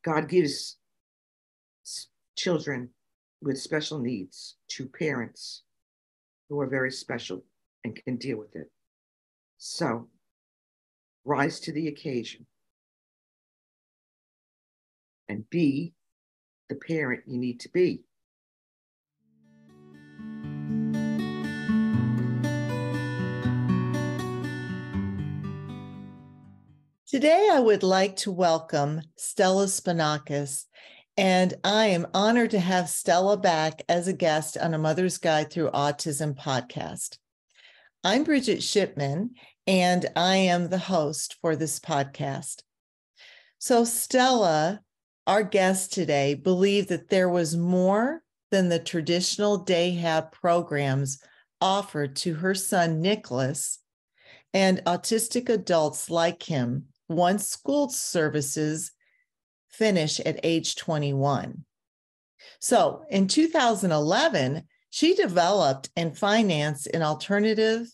God gives children with special needs to parents who are very special and can deal with it. So rise to the occasion and be the parent you need to be. Today, I would like to welcome Stella Spanakos, and I am honored to have Stella back as a guest on A Mother's Guide Through Autism podcast. I'm Bridget Shipman, and I am the host for this podcast. So Stella, our guest today, believed that there was more than the traditional day hab programs offered to her son, Nicholas, and autistic adults like him once school services finish at age 21. So in 2011, she developed and financed an alternative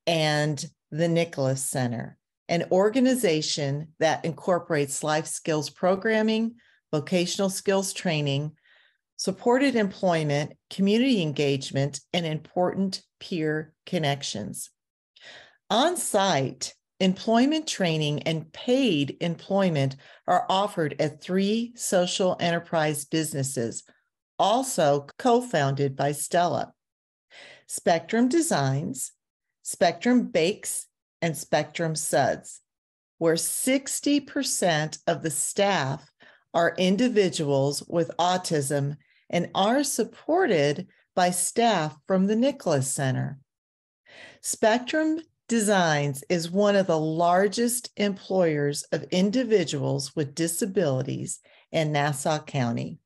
and the Nicholas Center, an organization that incorporates life skills programming, vocational skills training, supported employment, community engagement, and important peer connections. On-site, employment training and paid employment are offered at 3 social enterprise businesses, also co-founded by Stella: Spectrum Designs, Spectrum Bakes, and Spectrum Suds, where 60% of the staff are individuals with autism and are supported by staff from the Nicholas Center. Spectrum Designs is one of the largest employers of individuals with disabilities in Nassau County.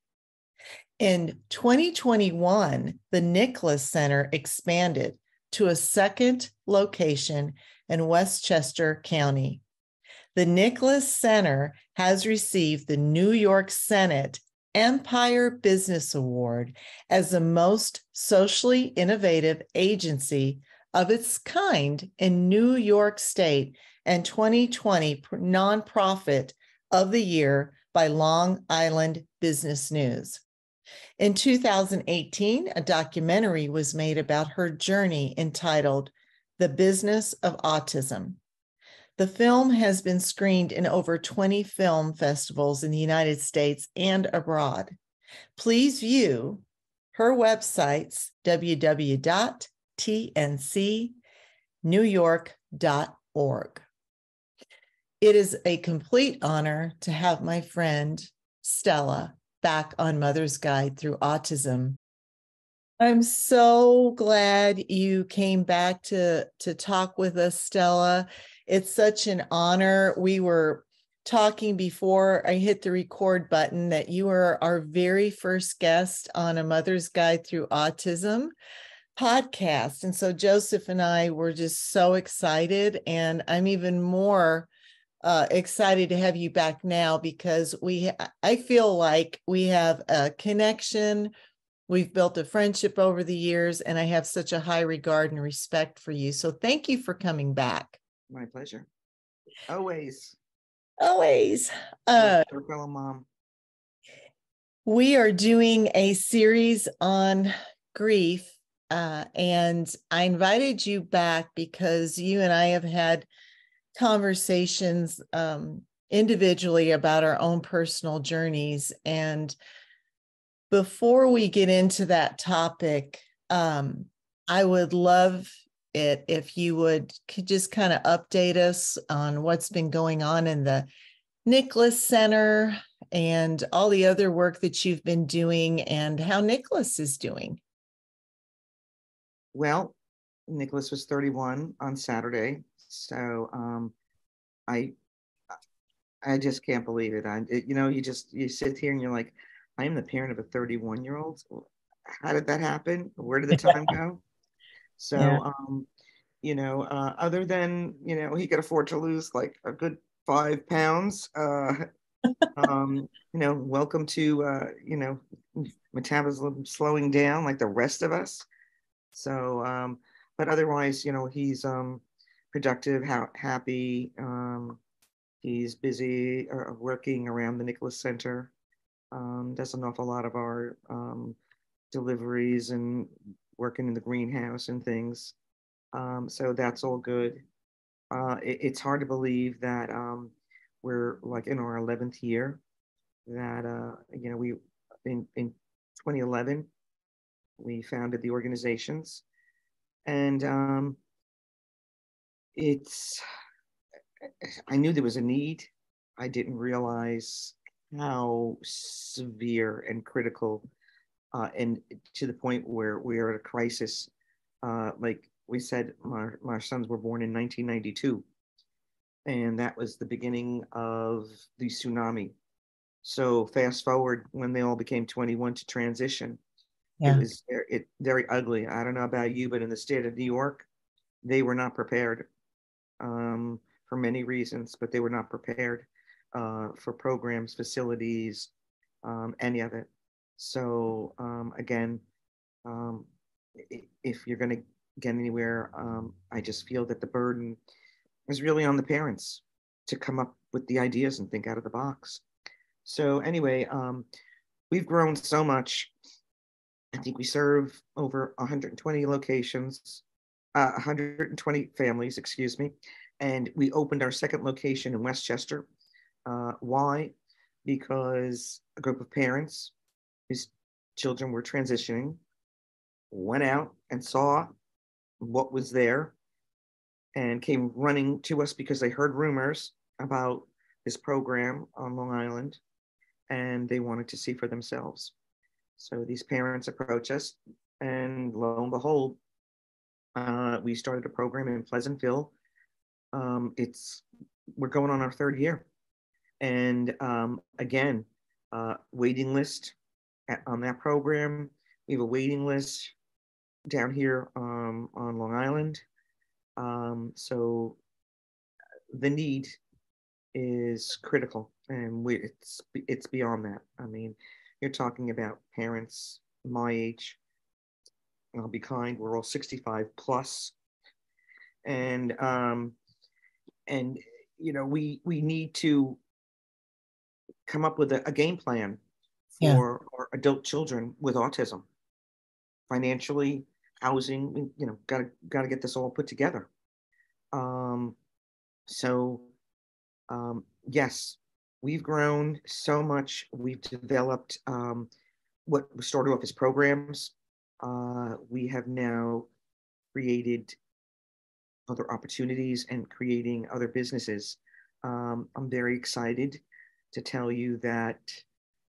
In 2021, the Nicholas Center expanded to a second location in Westchester County. The Nicholas Center has received the New York Senate Empire Business Award as the most socially innovative agency of its kind in New York State and 2020 Nonprofit of the Year by Long Island Business News. In 2018, a documentary was made about her journey entitled The Business of Autism. The film has been screened in over 20 film festivals in the United States and abroad. Please view her websites, www.tncnewyork.org. It is a complete honor to have my friend Stella back on Mother's Guide Through Autism. I'm so glad you came back to talk with us, Stella. It's such an honor. We were talking before I hit the record button that you were our very first guest on A Mother's Guide Through Autism podcast. And so Joseph and I were just so excited, and I'm even more excited to have you back now because I feel like we have a connection. We've built a friendship over the years, and I have such a high regard and respect for you. So thank you for coming back. My pleasure. Always. Always. Our fellow mom. We are doing a series on grief, and I invited you back because you and I have had conversations individually about our own personal journeys. And before we get into that topic, I would love it if you could just kind of update us on what's been going on in the Nicholas Center and all the other work that you've been doing and how Nicholas is doing. Well, Nicholas was 31 on Saturday. So I just can't believe it. You sit here and you're like, I am the parent of a 31-year-old. How did that happen? Where did the time go? So, yeah. Other than, he could afford to lose like a good 5 pounds. Welcome to, metabolism slowing down like the rest of us. So, but otherwise, he's productive, happy, He's busy working around the Nicholas Center. Does an awful lot of our deliveries and working in the greenhouse and things. So that's all good. It's hard to believe that we're like in our 11th year. That we in 2011 we founded the organizations, and it's I knew there was a need. I didn't realize how severe and critical, and to the point where we are at a crisis. Like we said, my sons were born in 1992, and that was the beginning of the tsunami. So fast forward when they all became 21 to transition, it Yeah. was very ugly. I don't know about you, but in the state of New York, they were not prepared for many reasons, but they were not prepared for programs, facilities, any of it. So again, um, if you're going to get anywhere, I just feel that the burden is really on the parents to come up with the ideas and think out of the box. So anyway, we've grown so much. I think we serve over 120 locations, 120 families, excuse me. And we opened our second location in Westchester. Why? Because a group of parents whose children were transitioning went out and saw what was there and came running to us because they heard rumors about this program on Long Island and they wanted to see for themselves. So these parents approach us, and lo and behold, we started a program in Pleasantville. It's We're going on our third year, and again, waiting list on that program. We have a waiting list down here on Long Island. So the need is critical, and it's beyond that. I mean, you're talking about parents my age. I'll be kind. We're all 65 plus, and and we need to come up with a game plan Yeah. for our adult children with autism, financially, housing. Got to get this all put together. Um, so yes, we've grown so much. We've developed what started off as programs. We have now created other opportunities and creating other businesses. I'm very excited to tell you that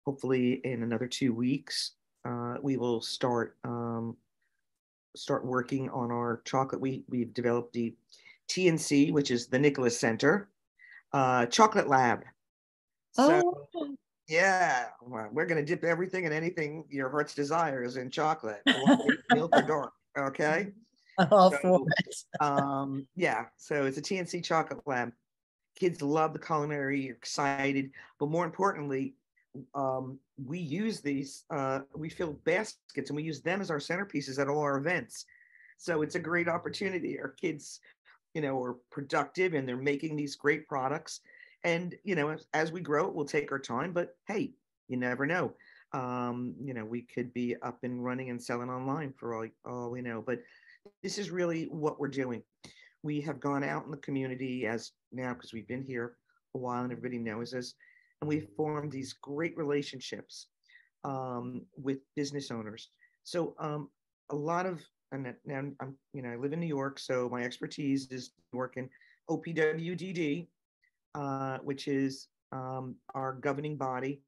hopefully in another 2 weeks, we will start working on our chocolate. We've developed the TNC, which is the Nicholas Center Chocolate Lab. So Oh, yeah, well, we're gonna dip everything and anything your heart's desires in chocolate, white, milk, or dark. Okay. I'm all for So it. yeah, so it's a TNC chocolate lab. Kids love the culinary, excited, but more importantly, we use these. We fill baskets and we use them as our centerpieces at all our events. So it's a great opportunity. Our kids, are productive and they're making these great products. And as we grow, we'll take our time. But hey, you never know. We could be up and running and selling online for all we know. But this is really what we're doing. We have gone out in the community as now because we've been here a while and everybody knows us, and we've formed these great relationships with business owners. So a lot of and now I live in New York, so my expertise is working OPWDD, which is our governing body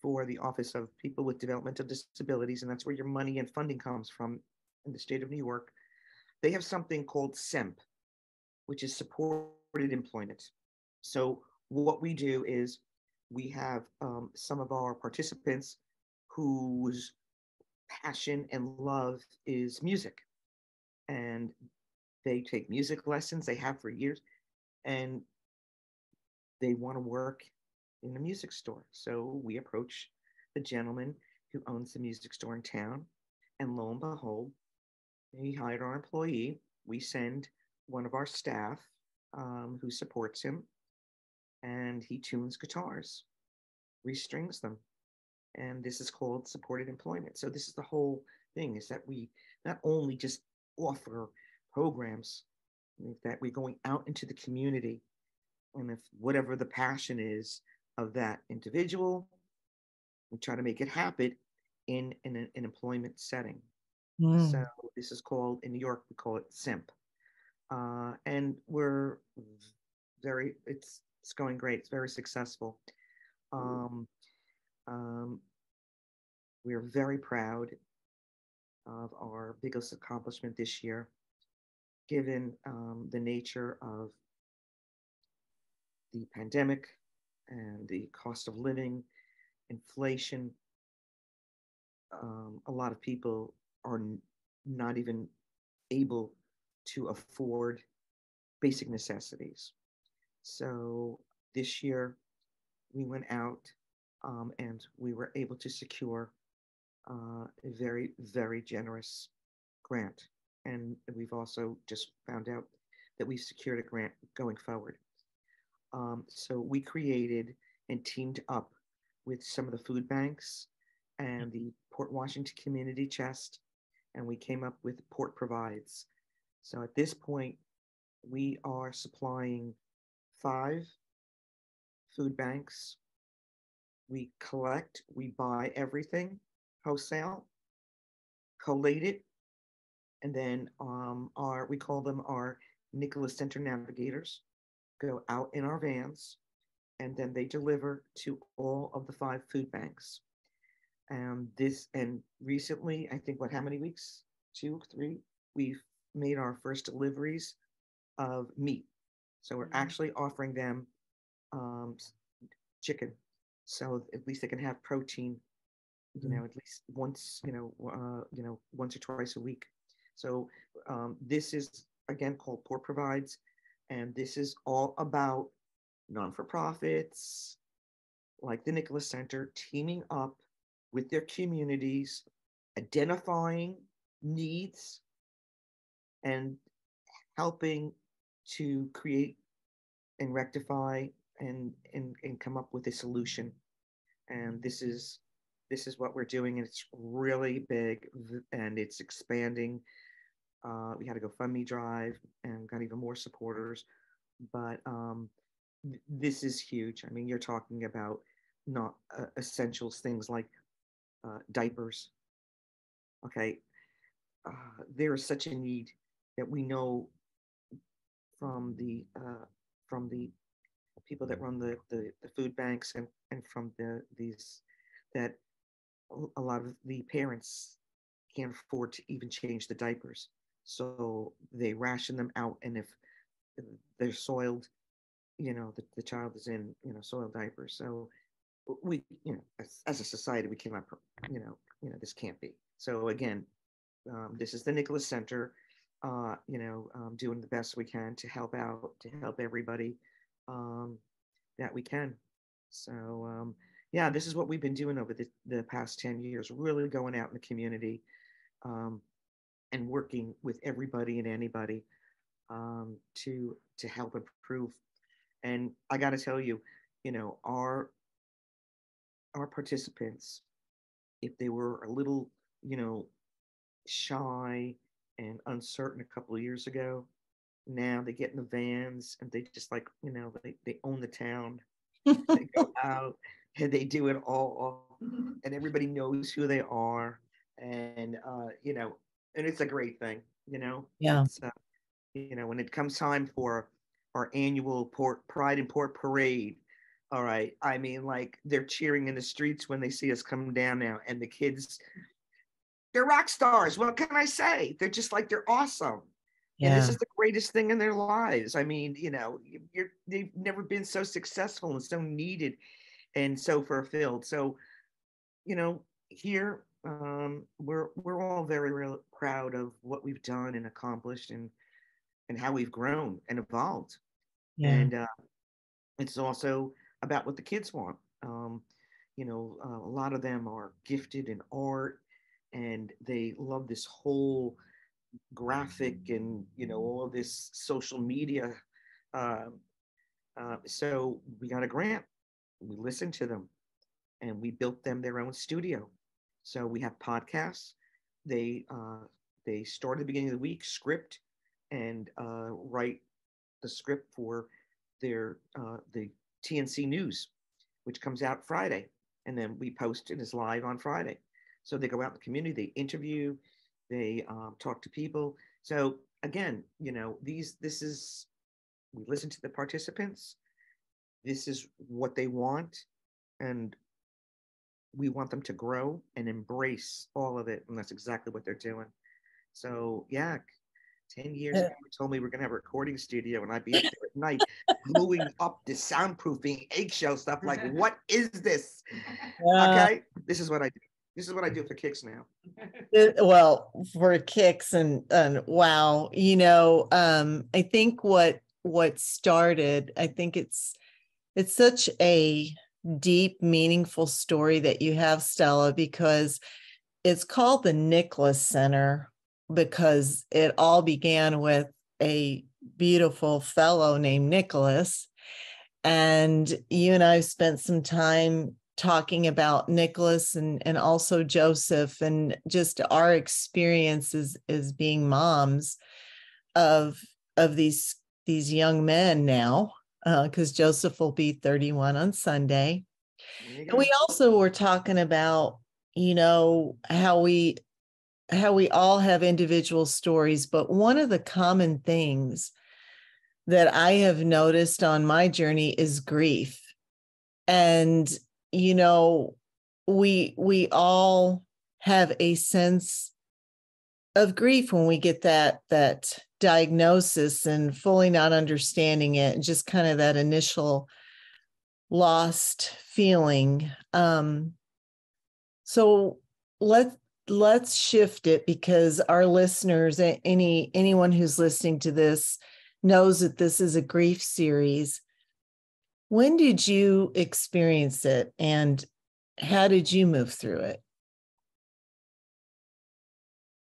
for the Office of People with Developmental Disabilities, and that's where your money and funding comes from in the state of New York. They have something called SEMP, which is supported employment. So what we do is we have some of our participants whose passion and love is music, and they take music lessons they have for years, and they want to work in a music store. So we approach the gentleman who owns the music store in town, and lo and behold, he hired our employee. We send one of our staff who supports him. and he tunes guitars, restrings them. And this is called supported employment. So this is the whole thing, is that we not only just offer programs, that we're going out into the community, and if whatever the passion is of that individual, we try to make it happen in an employment setting. So Mm. this is called, in New York, we call it SIMP. And we're it's going great. It's very successful. Um, um, we're very proud of our biggest accomplishment this year, given the nature of the pandemic and the cost of living, inflation. A lot of people are not even able to afford basic necessities. So this year we went out, and we were able to secure a very, very generous grant. And we've also just found out that we've secured a grant going forward. So we created and teamed up with some of the food banks and the Port Washington Community Chest, and we came up with Port Provides. So at this point, we are supplying 5 food banks. We collect, we buy everything wholesale, collate it, and then we call them our Nicholas Center navigators, go out in our vans, and then they deliver to all of the 5 food banks. And recently, I think, how many weeks? 2, 3. We've made our first deliveries of meat. So we're actually offering them um, chicken, so at least they can have protein, at least once, once or twice a week. So this is again called Port Provides, and this is all about non-for-profits like the Nicholas Center teaming up with their communities, identifying needs, and helping to create and rectify and come up with a solution. And this is what we're doing, and it's really big, and it's expanding. We had a GoFundMe drive and got even more supporters, but this is huge. I mean, you're talking about not essentials, things like diapers. Okay, there is such a need that we know from the people that run the food banks, and from these, that a lot of the parents can't afford to even change the diapers. So they ration them out. And if they're soiled, the child is in, soiled diapers. So we, as a society, we cannot, this can't be. So again, this is the Nicholas Center, doing the best we can to help out, to help everybody um, that we can. So yeah, this is what we've been doing over the past 10 years, really going out in the community, um, and working with everybody and anybody to help improve. And I got to tell you, our participants, if they were a little, shy and uncertain a couple of years ago, now they get in the vans and they just, like, they own the town. They go out and they do it all, and everybody knows who they are, and and it's a great thing. Yeah. It's when it comes time for our annual Pride and Port Parade. All right, I mean, like, they're cheering in the streets when they see us come down now, and the kids, they're rock stars. What can I say? They're just like, they're awesome. And this Yeah. is the greatest thing in their lives. I mean, they've never been so successful and so needed and so fulfilled. So, here, we're all very real proud of what we've done and accomplished, and how we've grown and evolved. Yeah. And it's also about what the kids want. A lot of them are gifted in art, and they love this whole graphic and all of this social media uh, So we got a grant. We listened to them and we built them their own studio. So we have podcasts. They start at the beginning of the week, script, and write the script for the TNC News, which comes out Friday, and then we post it as live on Friday. So they go out in the community, they interview, they talk to people. So again, this is we listen to the participants. This is what they want, and we want them to grow and embrace all of it, and that's exactly what they're doing. So yeah, 10 years ago, you told me we're gonna have a recording studio, and I'd be up there at night gluing up the soundproofing eggshell stuff. Like, what is this? Okay, this is what I do. This is what I do for kicks now. Well, for kicks and wow, I think what started, I think it's such a deep, meaningful story that you have, Stella, because it's called the Nicholas Center because it all began with a beautiful fellow named Nicholas. And you and I spent some time talking about Nicholas and also Joseph and just our experiences as being moms of these young men now, because Joseph will be 31 on Sunday. And we also were talking about, how we all have individual stories, but one of the common things that I have noticed on my journey is grief. And, we all have a sense of grief when we get that diagnosis and fully not understanding it, and just kind of that initial lost feeling. So let's shift it, because our listeners, anyone who's listening to this knows that this is a grief series. When did you experience it, and how did you move through it?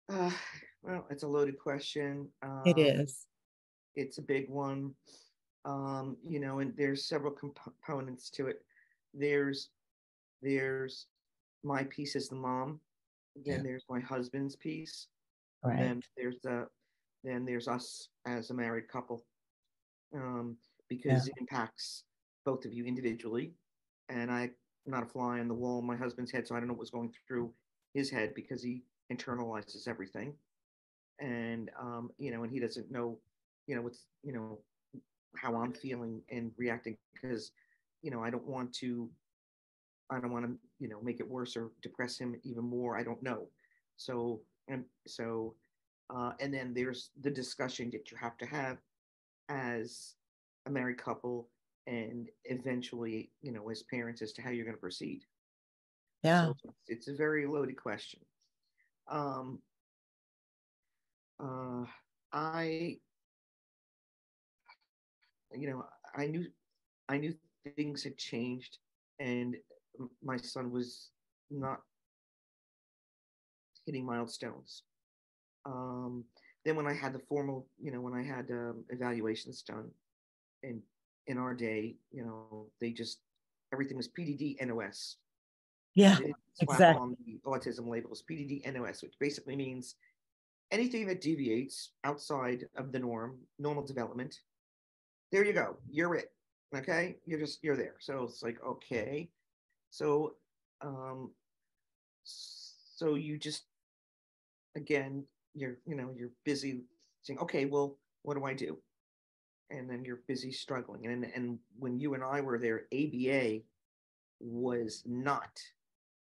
Well, it's a loaded question. It is. It's a big one. And there's several components to it. There's my piece as the mom, then there's my husband's piece, and Right. then there's us as a married couple, because it impacts both of you individually. And I'm not a fly on the wall in my husband's head, so I don't know what's going through his head because he internalizes everything, and and he doesn't know, what's how I'm feeling and reacting, because I don't want to make it worse or depress him even more. I don't know. So and then there's the discussion that you have to have as a married couple, and eventually, as parents, as to how you're going to proceed. Yeah. So it's a very loaded question. Um, uh, I, I knew things had changed, and my son was not hitting milestones. Um, then when I had the formal, when I had evaluations done, and in our day, they just everything was PDD NOS. Yeah, They didn't slap exactly. on the autism labels. PDD NOS, which basically means anything that deviates outside of the normal development. There you go. You're it. Okay, you're there. So it's like, okay. So um, so you just, again, you're busy saying, okay, well, what do I do? And then you're busy struggling. And when you and I were there, ABA was not,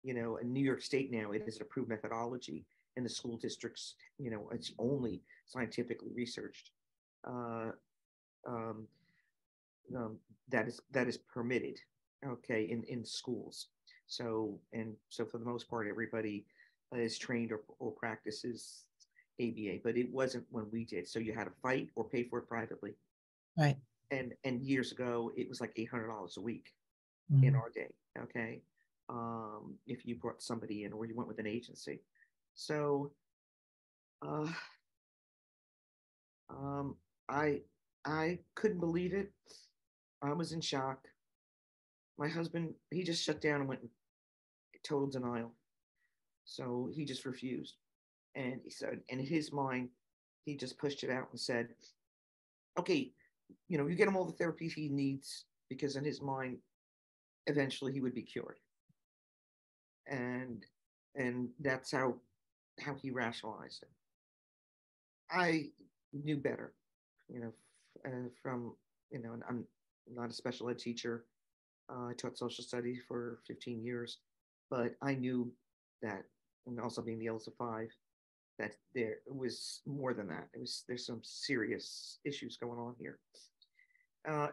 in New York State now, it is an approved methodology, and the school districts, it's only scientifically researched. Uh, um, that is permitted, okay, in schools. So for the most part, everybody is trained or practices ABA, but it wasn't when we did. So you had to fight or pay for it privately. Right. And years ago, it was like $800 a week in our day. Okay, if you brought somebody in or you went with an agency. So, uh, um, I couldn't believe it. I was in shock. My husband, he just shut down and went in total denial. So he just refused. And he said, in his mind, he just pushed it out and said, okay, you get him all the therapy he needs, because in his mind, eventually he would be cured. And that's how he rationalized it. I knew better, you know, from, and I'm not a special ed teacher. I taught social studies for 15 years, but I knew that, and also being the eldest of five, that there was more than that. There's some serious issues going on here,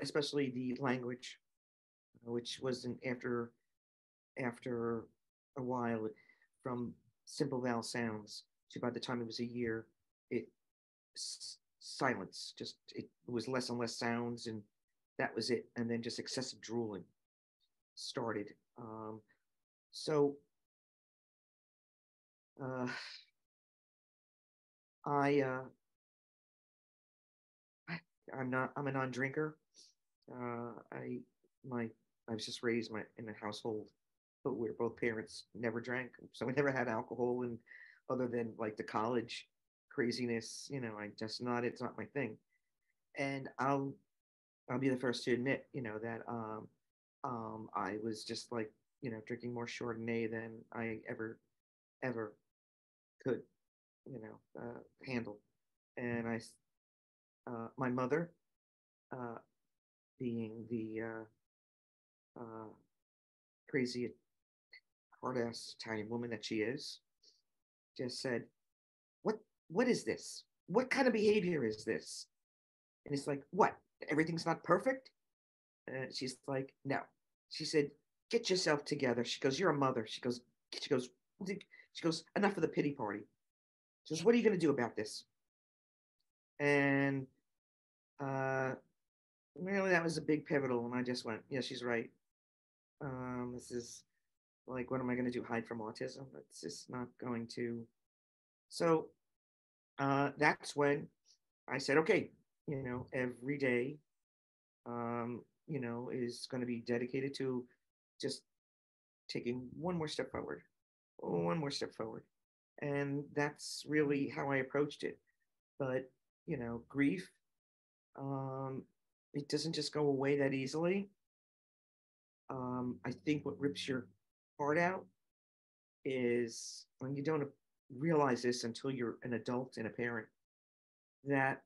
especially the language, which wasn't after a while, from simple vowel sounds to, by the time it was a year, it silence. Just it was less and less sounds, and that was it. And then just excessive drooling started. So uh, I, I'm a non-drinker. I my I was just raised in a household, but where both parents never drank, so we never had alcohol. And other than like the college craziness, I just not it's not my thing. And I'll be the first to admit, that I was just like, drinking more Chardonnay than I ever could, handle. And my mother, uh, being the crazy hard ass Italian woman that she is, just said, "What? What is this? What kind of behavior is this?" And it's like, "What? Everything's not perfect?" And she's like, "No." She said, "Get yourself together." She goes, "You're a mother." She goes, "Enough of the pity party." She goes, "What are you going to do about this?" And uh, really, that was a big pivotal. And I just went, "Yeah, she's right. This is like, what am I going to do? Hide from autism? It's just not going to." So that's when I said, okay, every day, is going to be dedicated to just taking one more step forward, one more step forward. And that's really how I approached it. But, grief, um, it doesn't just go away that easily. I think what rips your heart out is when you don't realize this until you're an adult and a parent, that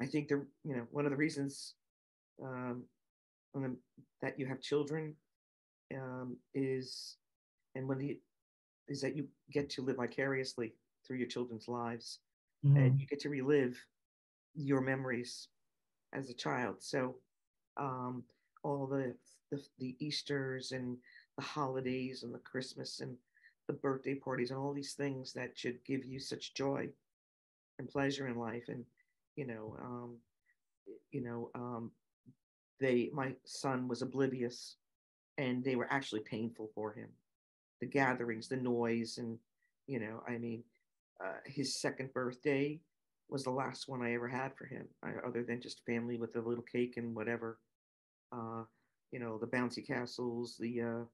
I think one of the reasons, um, that you have children, is, and when the is that you get to live vicariously through your children's lives, and Mhm. you get to relive your memories as a child. So, um, all the Easters and the holidays and the Christmas and the birthday parties and all these things that should give you such joy and pleasure in life. And you know um, you know my son was oblivious, and they were actually painful for him. The gatherings, the noise, and I mean, his second birthday was the last one I ever had for him, other than just family with a little cake and whatever. uh, the bouncy castles, the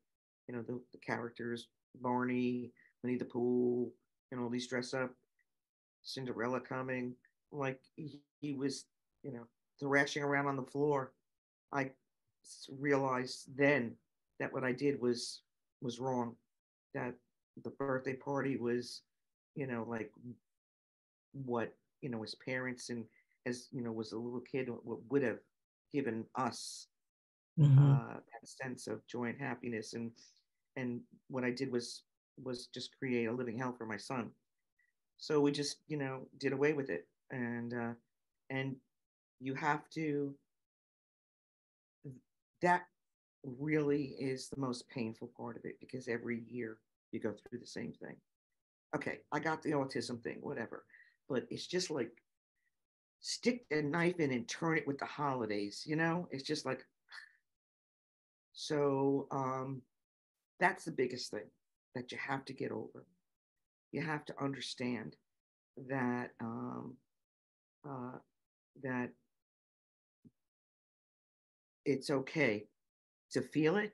characters, Barney, Winnie the Pooh, and all these dress up, Cinderella coming. Like he was, thrashing around on the floor. I realized then that what I did was wrong. That the birthday party was, like what his parents, and as was a little kid, would have given us, Mhm. that sense of joy and happiness. And what I did was just create a living hell for my son. So we just did away with it. And you have to, that really is the most painful part of it, because every year you go through the same thing. Okay, I got the autism thing, whatever, but it's just like, stick the knife in and turn it with the holidays. It's just like, so that's the biggest thing that you have to get over. You have to understand that, uh, that it's okay to feel it,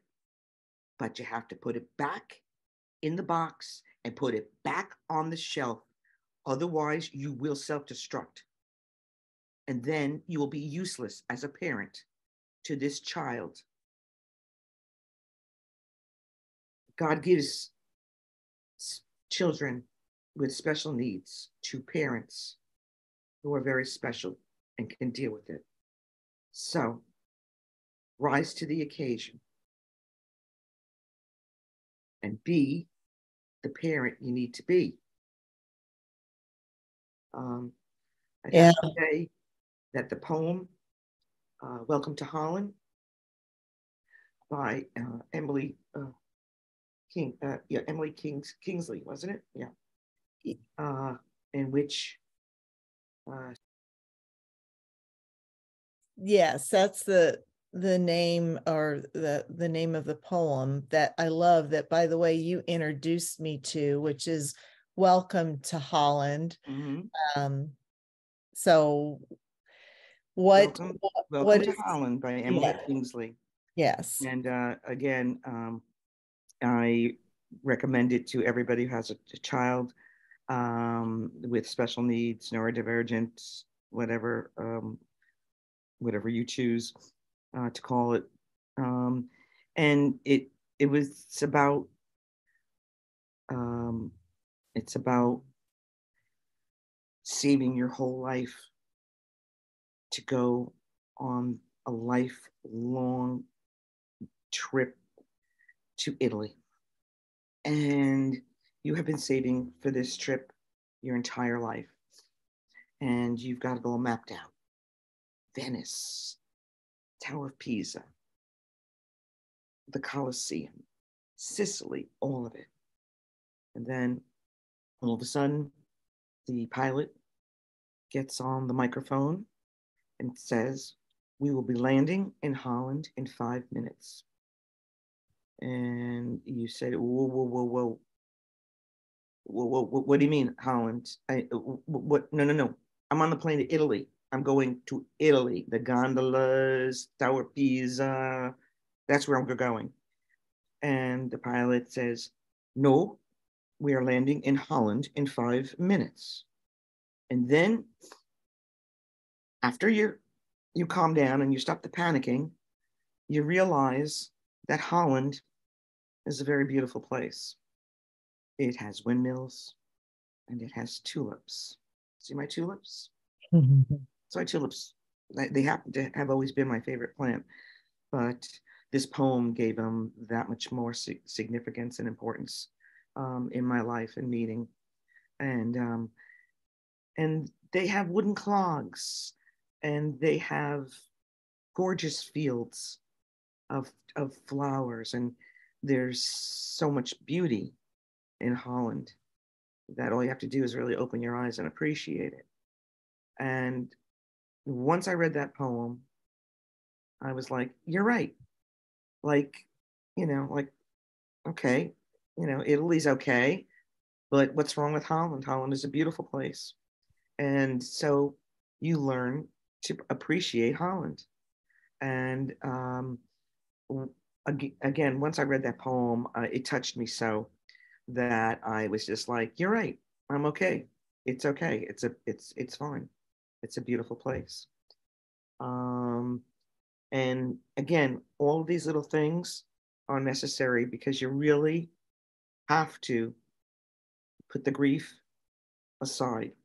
but you have to put it back in the box and put it back on the shelf. Otherwise, you will self-destruct. And then you will be useless as a parent to this child. God gives children with special needs to parents who are very special and can deal with it. So rise to the occasion and be the parent you need to be. I'd Yeah. have to say that the poem, Welcome to Holland, by Emily Emily Kingsley, wasn't it? Yeah. In which Yes, that's the name, or the name of the poem that I love, that, by the way, you introduced me to, which is Welcome to Holland. So Welcome what to is, Holland by Emily yeah, Kingsley. yes. And again, I recommend it to everybody who has a child with special needs, neurodivergent, whatever you choose to call it. And it was about it's about saving your whole life to go on a lifelong trip to Italy. And you have been saving for this trip your entire life. And you've got it all mapped out. Venice, Tower of Pisa, the Colosseum, Sicily, all of it. And then all of a sudden, the pilot gets on the microphone and says, "We will be landing in Holland in 5 minutes." And you said, "Whoa, whoa, whoa, whoa. What do you mean, Holland? What? No, no, no. I'm on the plane to Italy. I'm going to Italy. The gondolas, Tower Pisa. That's where I'm going." And the pilot says, "No, we are landing in Holland in 5 minutes." And then after you calm down and you stop the panicking, you realize that Holland is a very beautiful place. It has windmills and it has tulips. See my tulips? So my tulips, they happen to have always been my favorite plant, but this poem gave them that much more significance and importance in my life and meaning. And they have wooden clogs, and they have gorgeous fields of flowers, and there's so much beauty in Holland that all you have to do is really open your eyes and appreciate it. And once I read that poem, I was like, you're right. Like, like, okay, Italy's okay, but what's wrong with Holland? Holland is a beautiful place. And so you learn to appreciate Holland. And again, once I read that poem, it touched me so that I was just like, "You're right. I'm okay. It's okay. It's fine. It's a beautiful place." Um, and again, all of these little things are necessary because you really have to put the grief aside.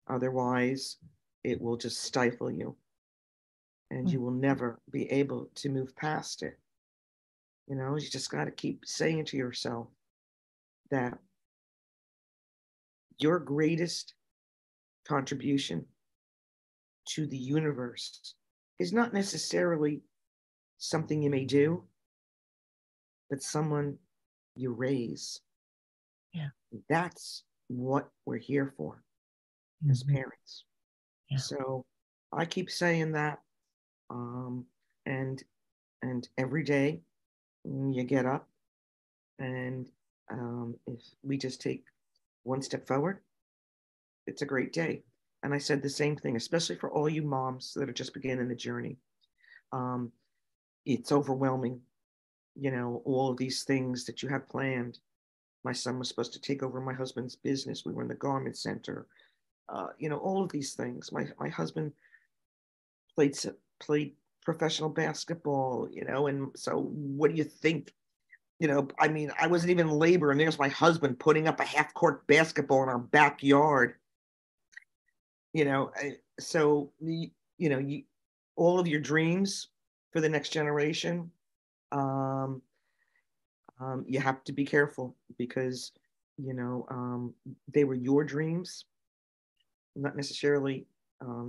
Otherwise, it will just stifle you, and you will never be able to move past it. You just got to keep saying to yourself that your greatest contribution to the universe is not necessarily something you may do, but someone you raise. Yeah. That's what we're here for as parents. Yeah. So I keep saying that. Um, and and every day you get up, and if we just take one step forward, it's a great day. And I said the same thing, especially for all you moms that are just beginning the journey. Um, it's overwhelming, all of these things that you have planned. My son was supposed to take over my husband's business. We were in the garment center. All of these things. My husband played played professional basketball, and so what do you think? I mean, I wasn't even in labor, and there's my husband putting up a half court basketball in our backyard. So all of your dreams for the next generation, um, you have to be careful because they were your dreams, not necessarily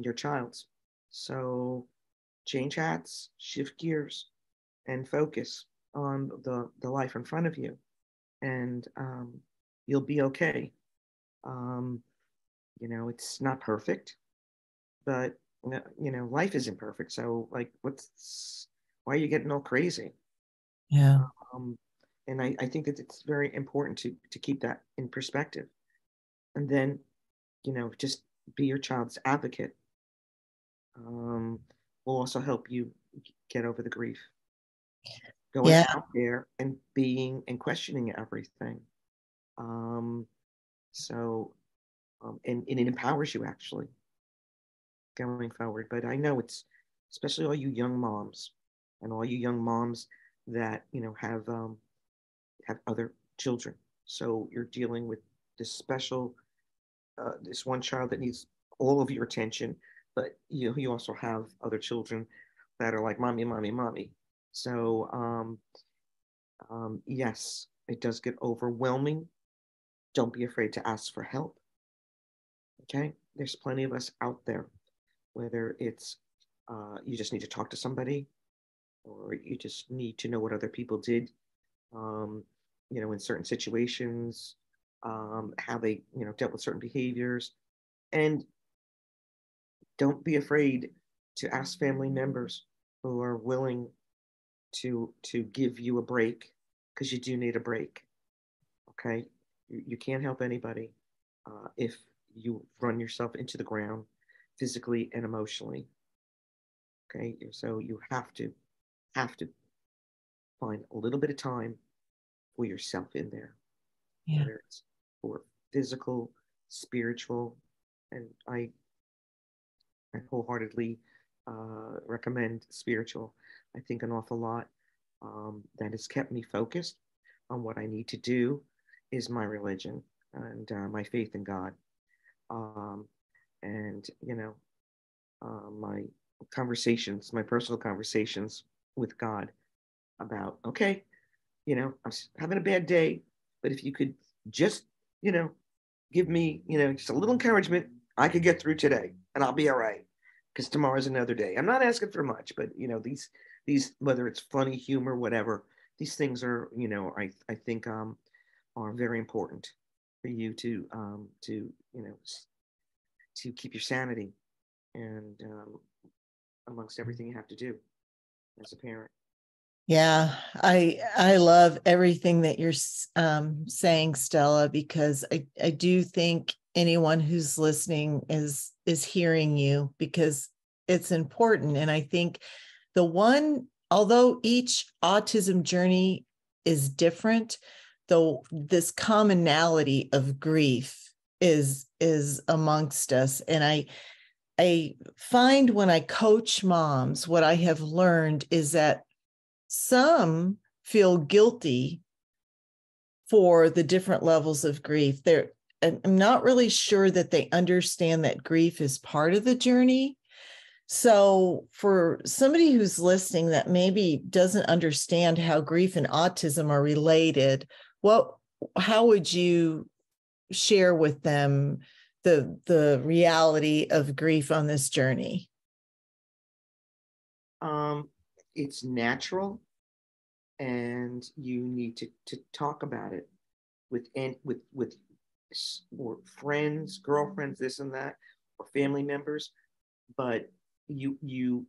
your child's. So change hats, shift gears, and focus on the life in front of you, and you'll be okay. Um, it's not perfect, but life isn't perfect. So like, why are you getting all crazy? Yeah. Um, and I think that it's very important to keep that in perspective, and then just be your child's advocate. Um, will also help you get over the grief. Going Yeah. out there and being and questioning everything. Um, so and it empowers you actually going forward. But I know it's especially all you young moms and all you young moms that have other children. So you're dealing with this special this one child that needs all of your attention, but you also have other children that are like mommy, mommy, mommy. So yes, it does get overwhelming. Don't be afraid to ask for help. Okay, there's plenty of us out there. Whether it's you just need to talk to somebody, or you just need to know what other people did, um, in certain situations, how they dealt with certain behaviors, and don't be afraid to ask family members who are willing to give you a break because you do need a break. Okay, you can't help anybody if you run yourself into the ground physically and emotionally. Okay, so you have to find a little bit of time for yourself in there, Yeah. whether it's for physical, spiritual, and I wholeheartedly recommend spiritual. I think an awful lot that has kept me focused on what I need to do is my religion and my faith in God. Um, and, my conversations, my personal conversations with God about, okay, I'm having a bad day, but if you could just, you know, give me, just a little encouragement, I could get through today and I'll be all right because tomorrow's another day. I'm not asking for much, but these whether it's funny humor, whatever, these things are, I think are very important for you to to keep your sanity and amongst everything you have to do as a parent. Yeah, I love everything that you're saying, Stella, because I do think anyone who's listening is hearing you because it's important. And I think although each autism journey is different, though this commonality of grief is amongst us. And I find when I coach moms, what I have learned is that some feel guilty for the different levels of grief. I'm not really sure that they understand that grief is part of the journey. So for somebody who's listening that maybe doesn't understand how grief and autism are related, how would you share with them the reality of grief on this journey? Um, it's natural, and you need to talk about it with or friends, girlfriends, this and that, or family members. But you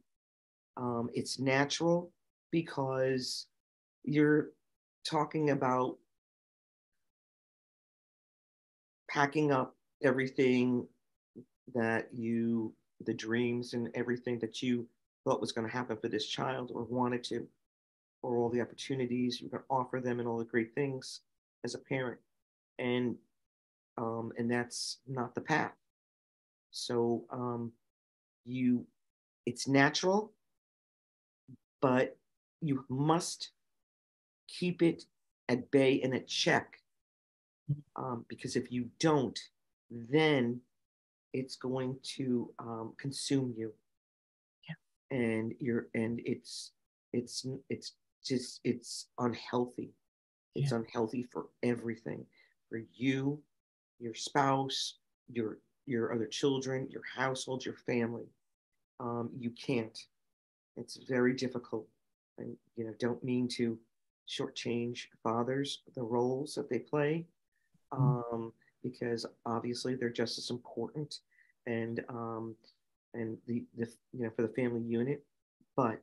it's natural because you're talking about packing up everything that the dreams and everything that you thought was going to happen for this child or wanted to, or all the opportunities you're going to offer them and all the great things as a parent. And that's not the path. So you, it's natural, but you must keep it at bay and at check, because if you don't, then it's going to consume you, and it's unhealthy. It's unhealthy for everything, for you, your spouse, your other children, your household, your family. You can't. It's very difficult, and don't mean to shortchange fathers, the roles that they play, because obviously they're just as important, and the for the family unit, but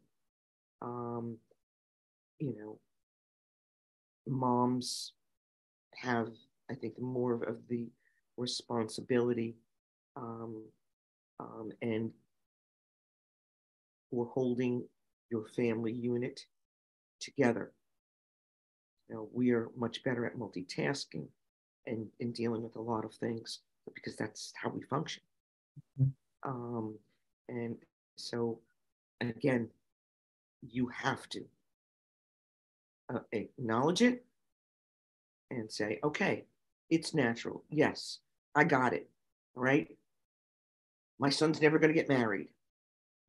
you know moms have, I think, more of the responsibility, um, and for holding your family unit together. We are much better at multitasking and in dealing with a lot of things because that's how we function. Um, and so, again, you have to acknowledge it and say, okay, it's natural. Yes, I got it. All right. My son's never going to get married.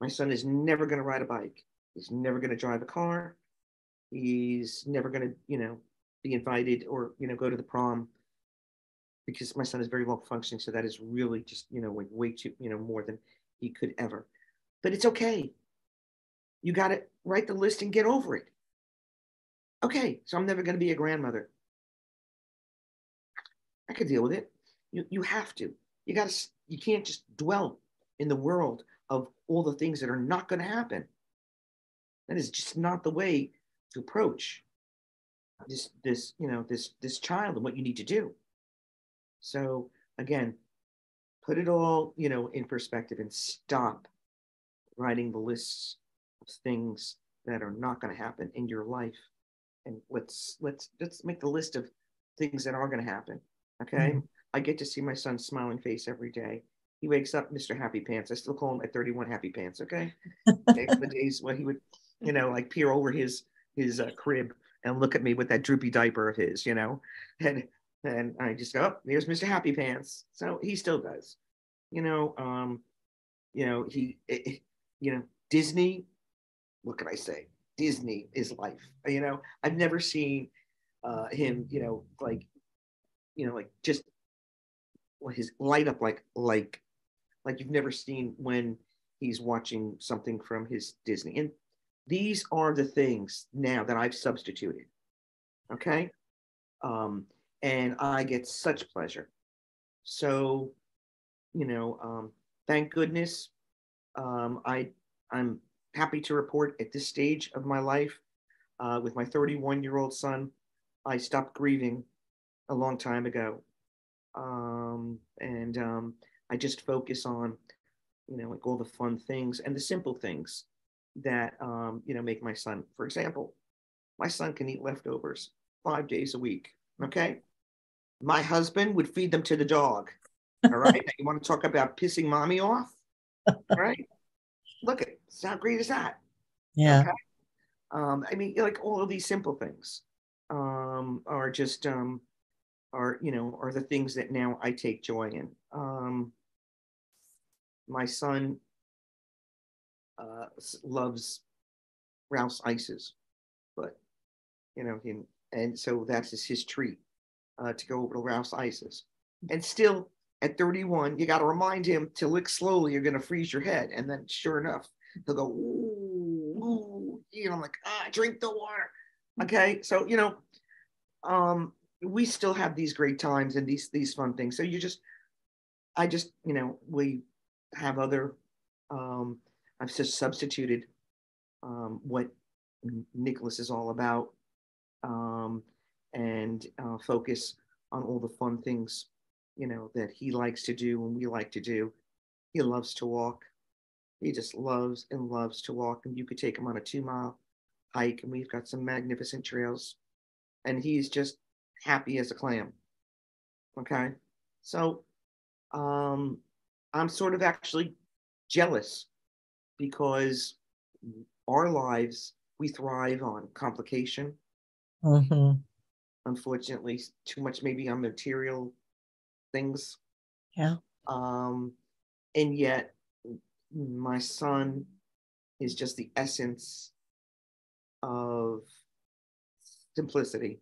My son is never going to ride a bike. He's never going to drive a car. He's never going to, be invited or, go to the prom, because my son is very well functioning. So that is really just, like way too, more than he could ever. But it's okay. You got to write the list and get over it. Okay, so I'm never going to be a grandmother. I could deal with it. You have to. You can't just dwell in the world of all the things that are not going to happen. That is just not the way to approach this child and what you need to do. So again, put it all, in perspective and stop writing the lists of things that are not going to happen in your life. And let's make the list of things that are going to happen. Okay. I get to see my son's smiling face every day. He wakes up, Mr. Happy Pants. I still call him at 31 Happy Pants. Okay. The days when he would, like peer over his crib and look at me with that droopy diaper of his, and I just go, oh, there's Mr. Happy Pants. So he still does, Disney, what can I say? Disney is life. I've never seen him, like just his light up like you've never seen when he's watching something from his Disney. And these are the things now that I've substituted. Okay. And I get such pleasure. So, thank goodness. I'm happy to report at this stage of my life, with my 31-year-old son, I stopped grieving a long time ago. And I just focus on, like all the fun things and the simple things that, make my son, for example, my son can eat leftovers 5 days a week. Okay. My husband would feed them to the dog. All right. Now, you want to talk about pissing mommy off? All right. Look at it. How great is that? Yeah. Okay. I mean, like all of these simple things are just are the things that now I take joy in. My son loves Ralph's ices, but him, and so that's just his treat, to go over to Ralph's ices. And still at 31, you got to remind him to lick slowly. You're going to freeze your head, and then sure enough, he'll go, ooh, ooh. I'm like, drink the water. Okay, so we still have these great times and these fun things. So I just we have other. I've just substituted what Nicholas is all about, and focus on all the fun things, that he likes to do and we like to do. He loves to walk. He just loves and loves to walk, and you could take him on a 2 mile hike, and we've got some magnificent trails, and he's just happy as a clam. Okay. So um, I'm sort of actually jealous because our lives, we thrive on complication. Mm-hmm. Unfortunately, too much maybe on material things. Yeah. Um, and yet, my son is just the essence of simplicity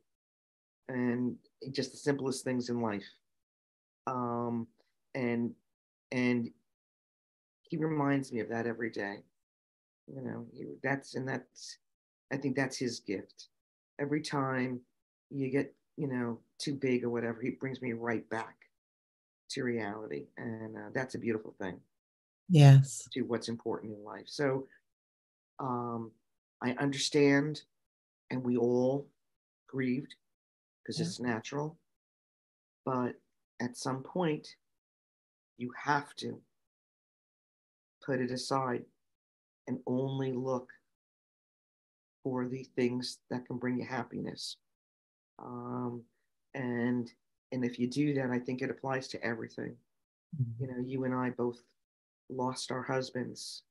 and just the simplest things in life. Um, and and he reminds me of that every day. That's I think that's his gift. Every time you get too big or whatever, he brings me right back to reality, and that's a beautiful thing Yes. to what's important in life. So um, I understand, and we all grieved because Yeah. it's natural, but at some point you have to put it aside and only look for the things that can bring you happiness. Um, and and if you do that, I think it applies to everything. You and I both lost our husbands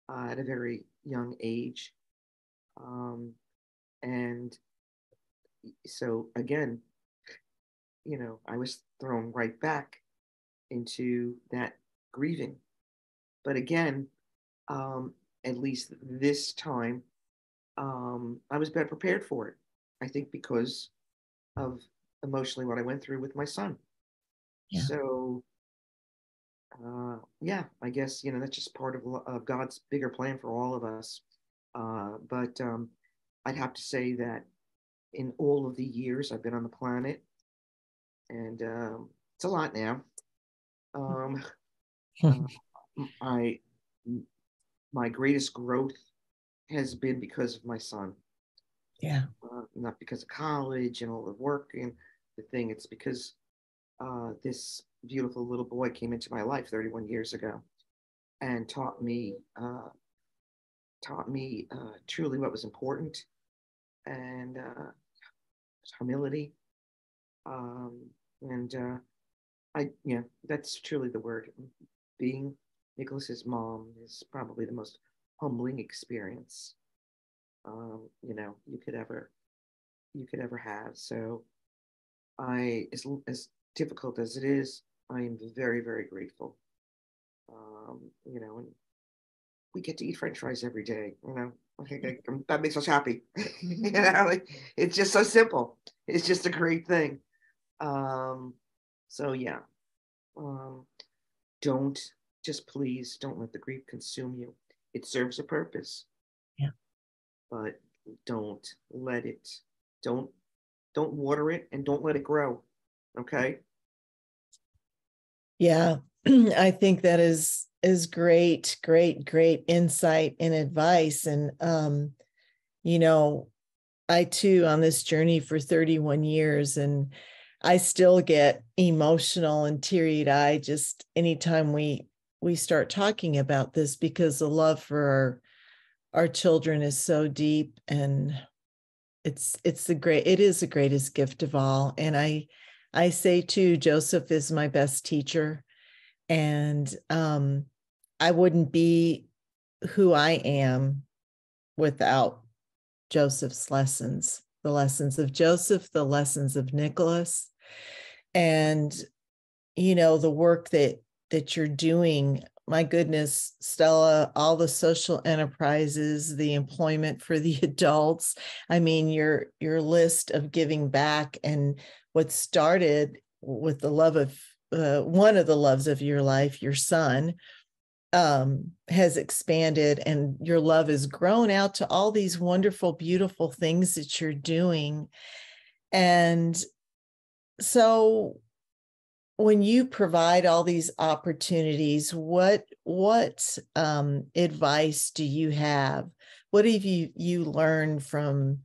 at a very young age, um, and so again, I was thrown right back into that grieving. But again, um, at least this time, I was better prepared for it. I think because of emotionally what I went through with my son. Yeah. So, yeah, I guess, that's just part of God's bigger plan for all of us. But I'd have to say that in all of the years I've been on the planet, and it's a lot now, um, uh, I, my greatest growth has been because of my son. Yeah. Not because of college and all the work and the thing. It's because this beautiful little boy came into my life 31 years ago and taught me truly what was important, and humility. Um, and that's truly the word. Being Nicholas's mom is probably the most humbling experience you could ever have. So as difficult as it is, I am very, very grateful. And we get to eat French fries every day. I think that makes us happy. Like, it's just so simple. It's just a great thing. Um, so yeah, um, don't please don't let the grief consume you. It serves a purpose, Yeah. but don't let it. Don't don't water it, and don't let it grow. Okay. Yeah. I think that is great, great, great insight and advice. And you know, I too on this journey for 31 years, and I still get emotional and teary-eyed just anytime we start talking about this, because the love for our children is so deep, and it is the greatest gift of all. And I say too, Joseph is my best teacher, and I wouldn't be who I am without Joseph's lessons, the lessons of Joseph, the lessons of Nicholas, and the work that you're doing. My goodness, Stella, all the social enterprises, the employment for the adults. I mean, your list of giving back, and what started with the love of one of the loves of your life, your son, has expanded, and your love has grown out to all these wonderful, beautiful things that you're doing. And so when you provide all these opportunities, what advice do you have? What have you learned from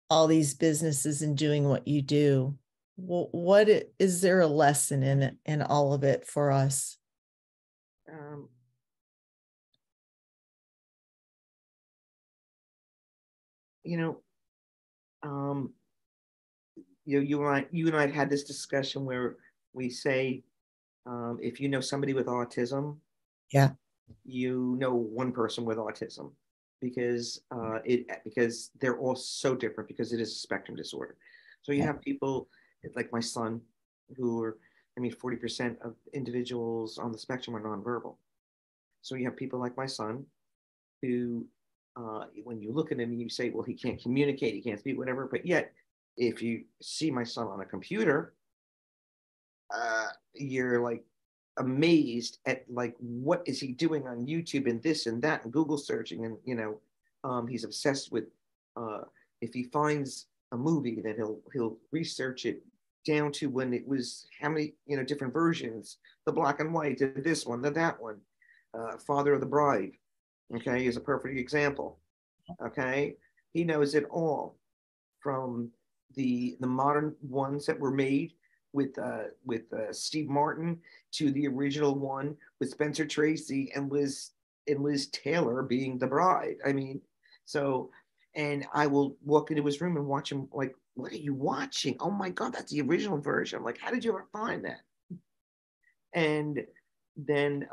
all these businesses and doing what you do? What is there a lesson in it, in all of it for us? Um, you know, um, you and I had this discussion where we say, if you know somebody with autism, Yeah. you know one person with autism because they're all so different because it is a spectrum disorder. So you Yeah. have people like my son who are, I mean, 40% of individuals on the spectrum are nonverbal. So you have people like my son who, when you look at him, you say, well, he can't communicate, he can't speak, whatever. But yet, if you see my son on a computer, you're like amazed at like what is he doing on YouTube and this and that and Google searching, and he's obsessed with, if he finds a movie that he'll research it down to when it was how many different versions, the black and white, to this one, to that one. Father of the Bride, okay, is a perfect example. Okay, he knows it all, from the modern ones that were made with Steve Martin to the original one with Spencer Tracy and Liz Taylor being the bride. I mean, so, and I will walk into his room and watch him like, what are you watching? Oh my God, that's the original version. I'm like, how did you ever find that? And then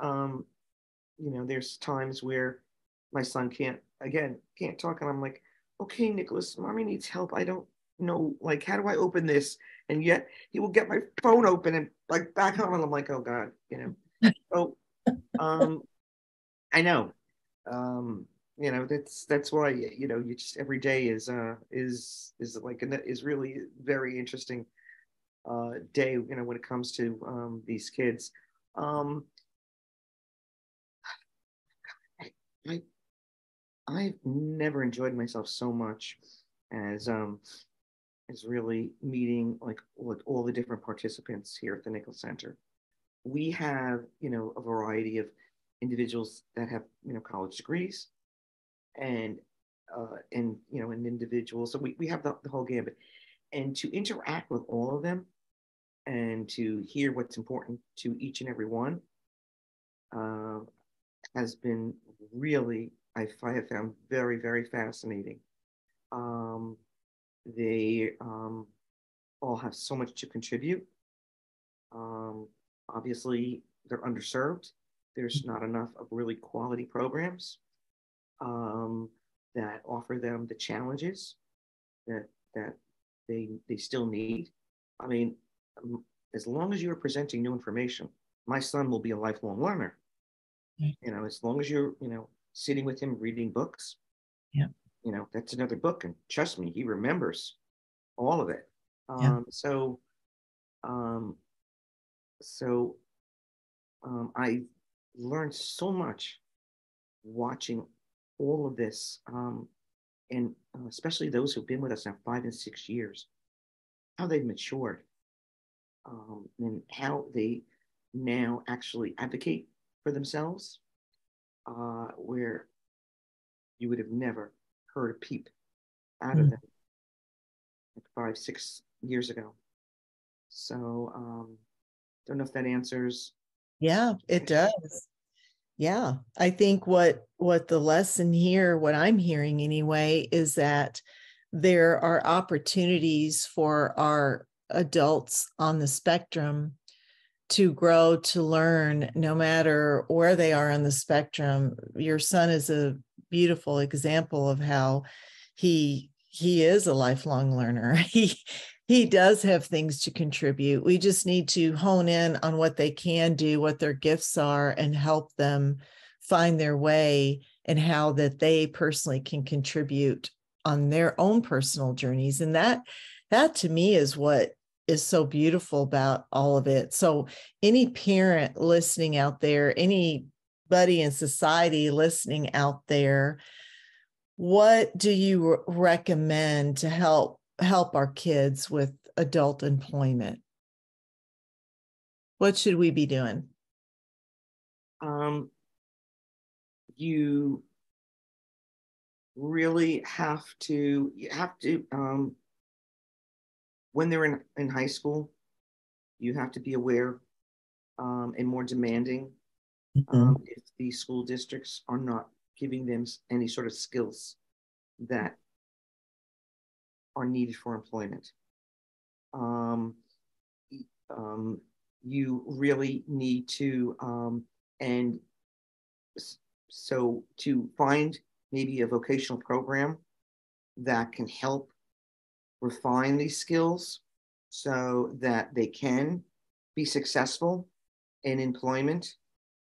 there's times where my son can't talk, and I'm like, okay, Nicholas, mommy needs help. I don't know, like, how do I open this? And yet he will get my phone open and like back home, and I'm like, oh God, So I know. That's why you just every day is like is really very interesting day, when it comes to these kids. Um I, I I've never enjoyed myself so much as really meeting like all the different participants here at the Nichols Center. We have a variety of individuals that have college degrees, and individuals. So we have the whole gambit, and to interact with all of them and to hear what's important to each and every one uh, has been really, I have found very, very fascinating. Um, they all have so much to contribute. Um, Obviously, they're underserved. There's not enough of really quality programs um, that offer them the challenges that they still need. I mean, as long as you're presenting new information, my son will be a lifelong learner. As long as you're sitting with him reading books, Yeah. That's another book, and trust me, he remembers all of it. Yeah. Um, so I learned so much watching all of this, and especially those who've been with us now 5 and 6 years, how they've matured, and how they now actually advocate for themselves, where you would have never heard a peep out of Mm. them like 5, 6 years ago. So, don't know if that answers Yeah, the it question. does. Yeah. I think what the lesson here, what I'm hearing anyway, is that there are opportunities for our adults on the spectrum to grow, to learn, no matter where they are on the spectrum. Your son is a beautiful example of how he is a lifelong learner. He does have things to contribute. We just need to hone in on what they can do, what their gifts are, and help them find their way, and how that they personally can contribute on their own personal journeys. And that to me is what is so beautiful about all of it. So any parent listening out there, anybody in society listening out there, what do you recommend to help our kids with adult employment? What should we be doing? Um, you really have to when they're in high school, you have to be aware, and more demanding, Mhm. if the school districts are not giving them any sort of skills that are needed for employment. Um, you really need to, and so to find maybe a vocational program that can help refine these skills so that they can be successful in employment.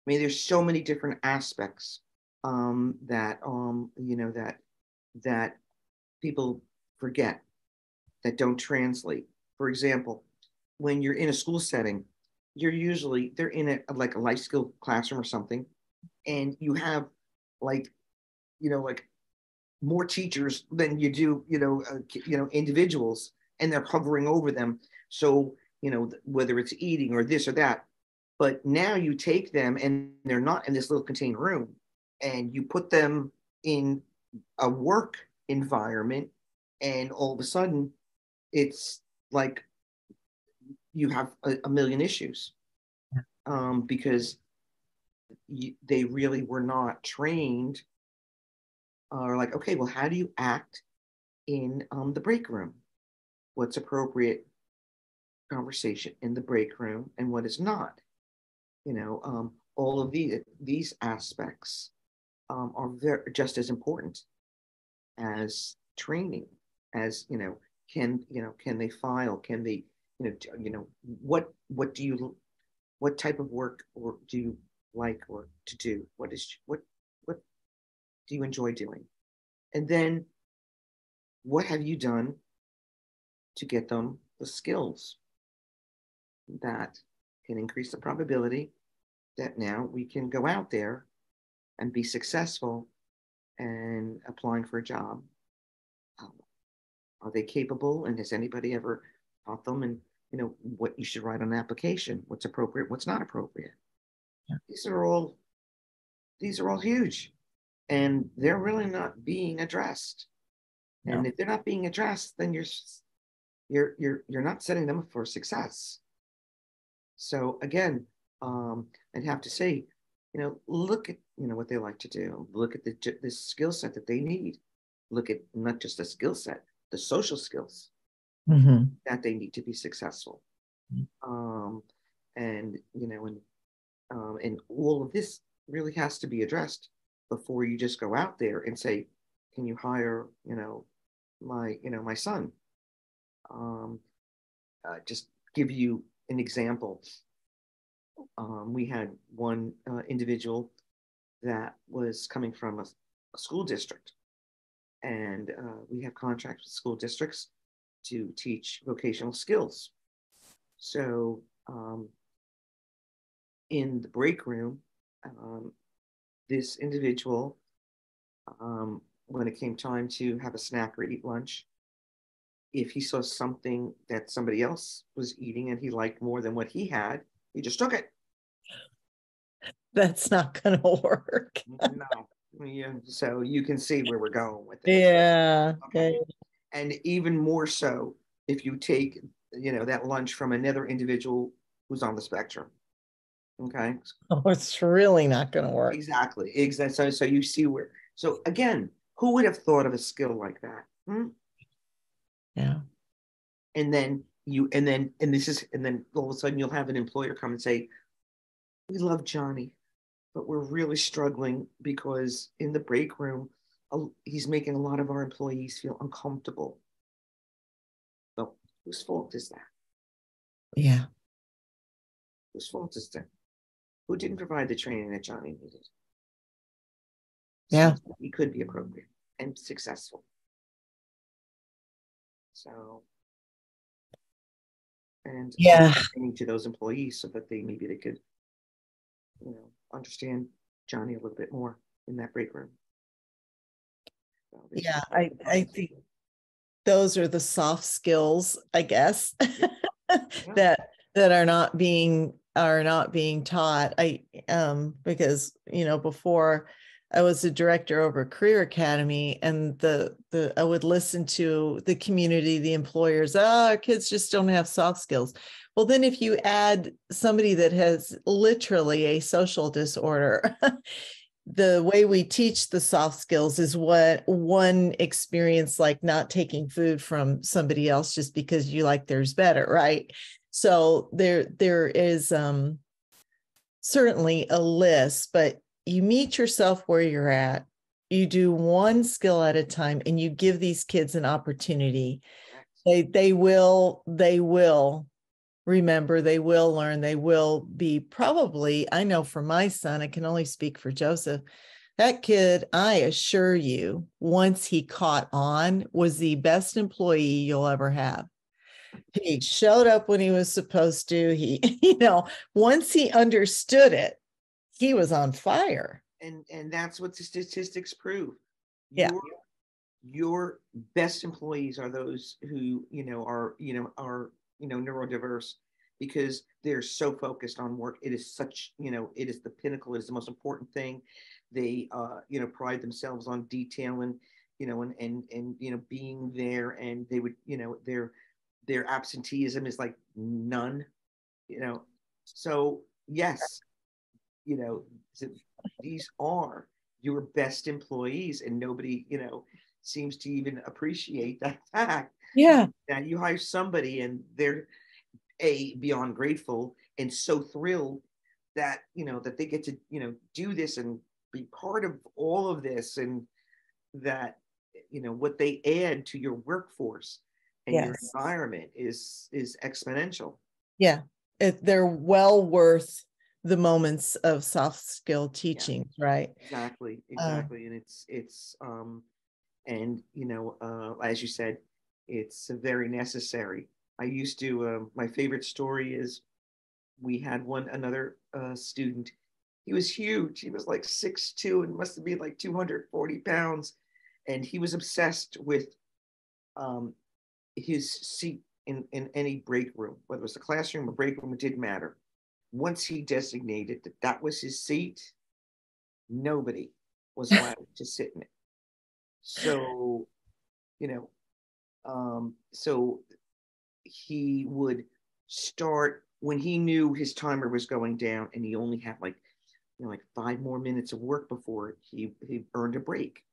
I mean, there's so many different aspects that that people forget, that don't translate. For example, when you're in a school setting, they're in like a life skill classroom or something, and you have like like more teachers than you do individuals, and they're hovering over them. So whether it's eating or this or that, but now you take them and they're not in this little contained room, and you put them in a work environment, and all of a sudden it's like you have a million issues, because they really were not trained, or like, okay, well, how do you act in the break room? What's appropriate conversation in the break room and what is not? All of these aspects are just as important as training, as can they file, can they what type of work or do you like or to do, what do you enjoy doing, and then what have you done to get them the skills that can increase the probability that now we can go out there and be successful and applying for a job. Are they capable, and has anybody ever taught them, and what you should write on an application, what's appropriate, what's not appropriate? Yeah. These are all huge, and they're really not being addressed. No. And if they're not being addressed, then you're not setting them up for success. So again, I'd have to say, look at what they like to do. Look at the skill set that they need. Look at not just the skill set, the social skills that they need to be successful. And all of this really has to be addressed before you just go out there and say, can you hire my son? Just give you an example. We had one individual that was coming from a school district, and we have contracts with school districts to teach vocational skills. So in the break room, this individual, when it came time to have a snack or eat lunch, if he saw something that somebody else was eating and he liked more than what he had, he just took it. That's not going to work. No. Yeah. So you can see where we're going with it. Yeah. Okay. And even more so if you take, that lunch from another individual who's on the spectrum. Okay. Oh, it's really not going to work. Exactly. So you see where. So again, who would have thought of a skill like that? Yeah. And then all of a sudden you'll have an employer come and say, we love Johnny, but we're really struggling because in the break room, he's making a lot of our employees feel uncomfortable. So whose fault is that? Yeah. Whose fault is that? Who didn't provide the training that Johnny needed? Yeah. So he could be appropriate and successful. So, and yeah, training to those employees so that they could, understand Johnny a little bit more in that break room. So yeah, I think those are the soft skills, I guess, yeah. that are not being taught. Because before I was a director over Career Academy, and I would listen to the community, the employers, our kids just don't have soft skills. Well, then if you add somebody that has literally a social disorder, the way we teach the soft skills is what one experience, like not taking food from somebody else just because you like theirs better, right? So there is certainly a list, but you meet yourself where you're at. You do one skill at a time, and you give these kids an opportunity. They will remember, they will learn, they will be probably, I know for my son, I can only speak for Joseph, that kid, I assure you, once he caught on, was the best employee you'll ever have. He showed up when he was supposed to. He, once he understood it, he was on fire. And that's what the statistics prove. Yeah. Your best employees are those who are neurodiverse, because they're so focused on work. It is such, it is the pinnacle. It is the most important thing. They pride themselves on detail and being there, and they would their absenteeism is like none. So yes, these are your best employees, and nobody seems to even appreciate that fact. Yeah. That you hire somebody and they're beyond grateful and so thrilled that that they get to do this and be part of all of this, and that what they add to your workforce and your environment is exponential. Yeah, they're well worth the moments of soft skill teaching, right? Exactly. And it's and as you said, it's very necessary. I used to my favorite story is, we had another student. He was huge. He was like 6'2" and must have been like 240 pounds, and he was obsessed with his seat in any break room, whether it was the classroom or break room, it didn't matter. Once he designated that was his seat, nobody was allowed to sit in it. So, so he would start when he knew his timer was going down, and he only had like 5 more minutes of work before he earned a break.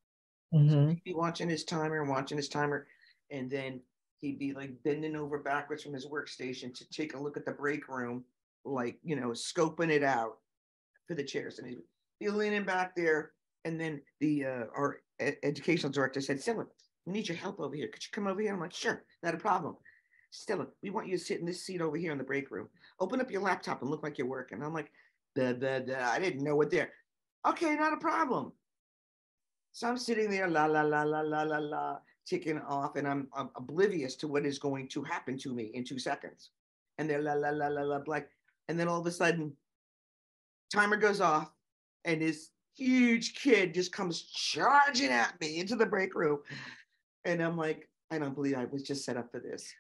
Mm-hmm. So he'd be watching his timer, and then he'd be like bending over backwards from his workstation to take a look at the break room, like scoping it out for the chairs, and he'd be leaning back there. And then our educational director said, "Stella, we need your help over here. Could you come over here?" I'm like, "Sure, not a problem." "Stella, we want you to sit in this seat over here in the break room. Open up your laptop and look like you're working." I'm like, I didn't know what there. "Okay, not a problem." So I'm sitting there, la la la la la la la, ticking off, and I'm oblivious to what is going to happen to me in 2 seconds. And they're la la la la la black, and then all of a sudden, timer goes off, and this huge kid just comes charging at me into the break room, and I'm like, I don't believe I was just set up for this.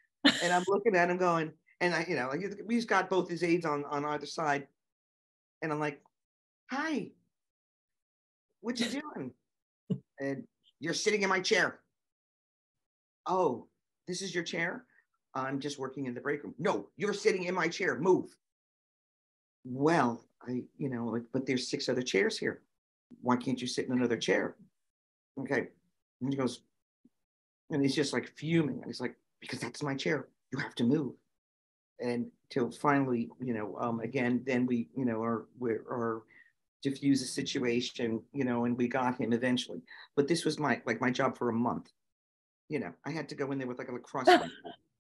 And I'm looking at him going, and we've got both his aides on either side, and I'm like, "Hi, what you doing?" "And you're sitting in my chair." "Oh, this is your chair?" "I'm just working in the break room." "No, you're sitting in my chair. Move." "Well, but there's 6 other chairs here. Why can't you sit in another chair?" "Okay." And he goes, and he's just like fuming. And he's like, "Because that's my chair. You have to move." And till finally, again, then we, are diffuse the situation, and we got him eventually. But this was my job for a month. I had to go in there with like a lacrosse.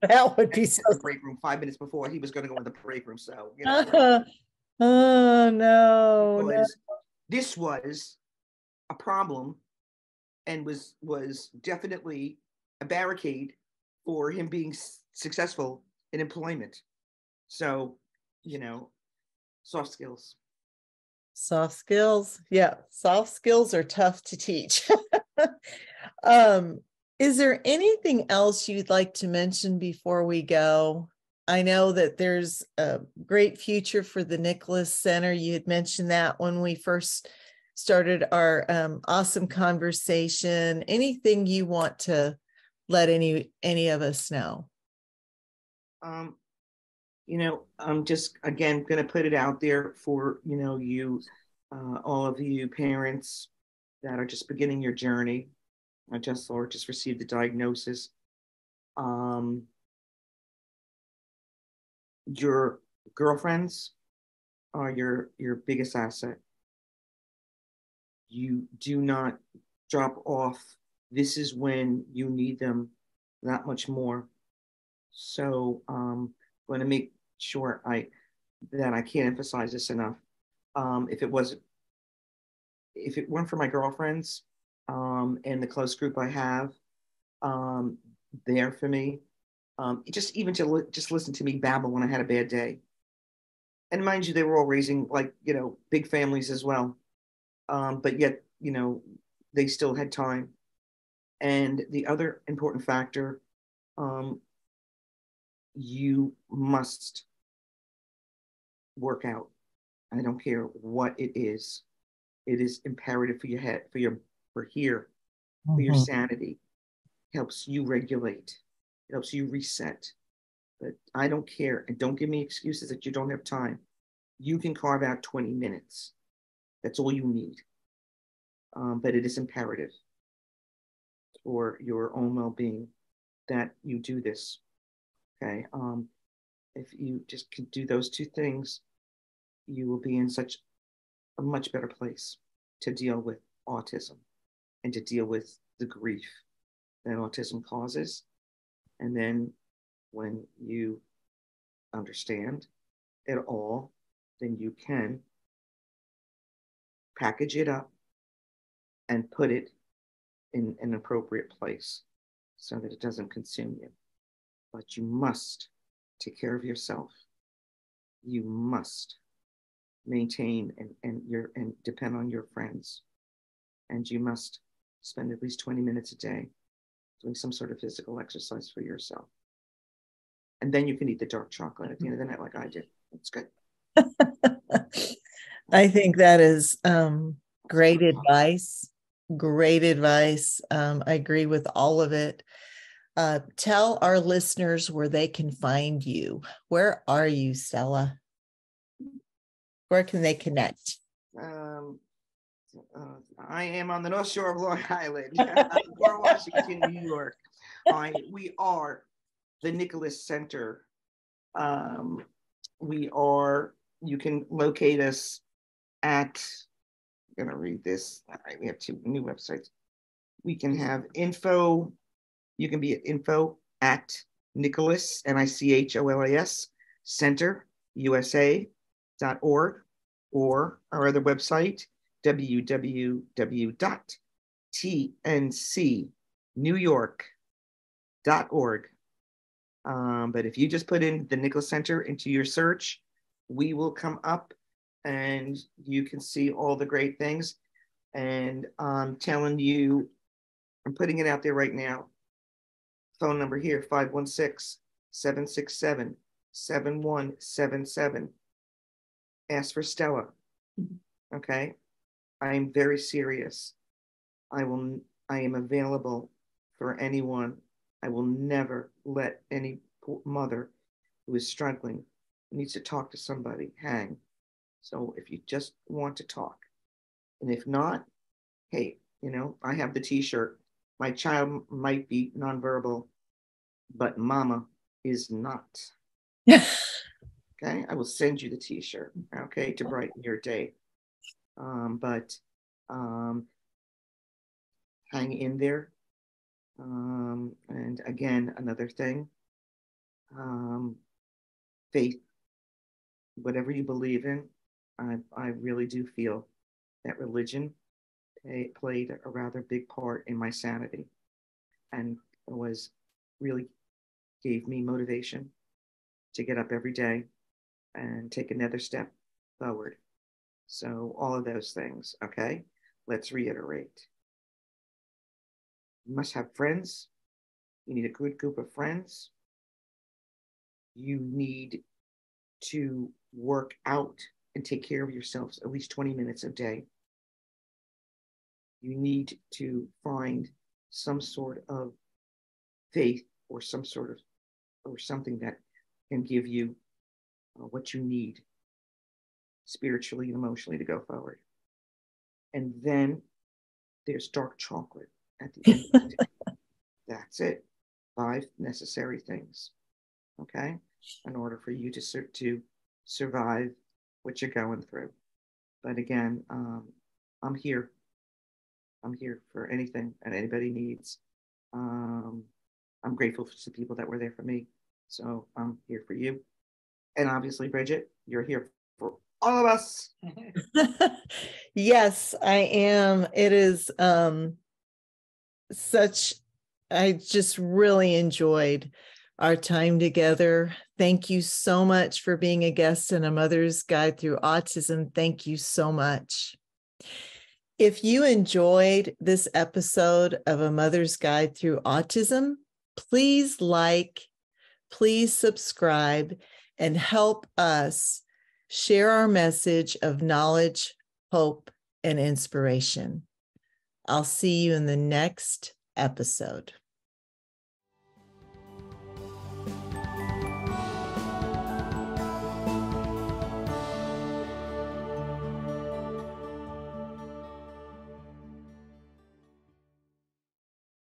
That would be so. The break room 5 minutes before he was going to go in the break room. So, oh no, this was a problem, and was definitely a barricade for him being successful in employment. So, soft skills. Soft skills. Yeah. Soft skills are tough to teach. Is there anything else you'd like to mention before we go? I know that there's a great future for the Nicholas Center. You had mentioned that when we first started our awesome conversation. Anything you want to let any of us know? I'm just again going to put it out there for you all of you parents that are just beginning your journey. I just received the diagnosis. Your girlfriends are your biggest asset. You do not drop off. This is when you need them that much more. So I'm going to make sure that I can't emphasize this enough. If it weren't for my girlfriends and the close group I have um, there for me, just even to just listen to me babble when I had a bad day. And mind you, they were all raising like big families as well, but yet they still had time. And the other important factor, um, you must work out. I don't care what it is. It is imperative for your head, for your Mhm. sanity. Helps you regulate. It helps you reset. But I don't care. And don't give me excuses that you don't have time. You can carve out 20 minutes. That's all you need. But it is imperative for your own well-being that you do this. Okay. If you just can do those two things, you will be in such a much better place to deal with autism and to deal with the grief that autism causes. And then when you understand it all, then you can package it up and put it in an appropriate place so that it doesn't consume you. But you must take care of yourself. You must maintain and depend on your friends. And you must spend at least 20 minutes a day doing some sort of physical exercise for yourself. And then you can eat the dark chocolate at the end of the night like I did. It's good. I think that is great advice. Great advice. I agree with all of it. Tell our listeners where they can find you. Where are you, Stella? Where can they connect? I am on the North Shore of Long Island, Port Washington, New York. We are the Nicholas Center. You can locate us at, I'm going to read this. We have two new websites. We can have info. You can be at info at Nicholas, NICHOLAS, Center, USA.org, or our other website, www.tncnewyork.org. But if you just put in the Nicholas Center into your search, we will come up and you can see all the great things. And I'm telling you, I'm putting it out there right now. Phone number here, 516-767-7177. Ask for Stella. Okay. I am very serious. I am available for anyone. I will never let any mother who is struggling, needs to talk to somebody, hang. So if you just want to talk, and if not, hey, I have the t-shirt. My child might be nonverbal, but mama is not. Okay, I will send you the t-shirt, okay, to brighten your day. But hang in there. And again, another thing, faith, whatever you believe in, I really do feel that religion played a rather big part in my sanity and was really gave me motivation to get up every day and take another step forward. So all of those things, okay? Let's reiterate. You must have friends. You need a good group of friends. You need to work out and take care of yourselves at least 20 minutes a day. You need to find some sort of faith or something that can give you what you need spiritually and emotionally to go forward. And then there's dark chocolate at the end of the day. That's it. 5 necessary things, okay, in order for you to survive what you're going through. But again, I'm here. I'm here for anything that anybody needs. I'm grateful for the people that were there for me. So I'm here for you. And obviously, Bridget, you're here for all of us. Yes, I am. It is I just really enjoyed our time together. Thank you so much for being a guest in A Mother's Guide Through Autism. Thank you so much. If you enjoyed this episode of A Mother's Guide Through Autism, please like, please subscribe, and help us share our message of knowledge, hope, and inspiration. I'll see you in the next episode.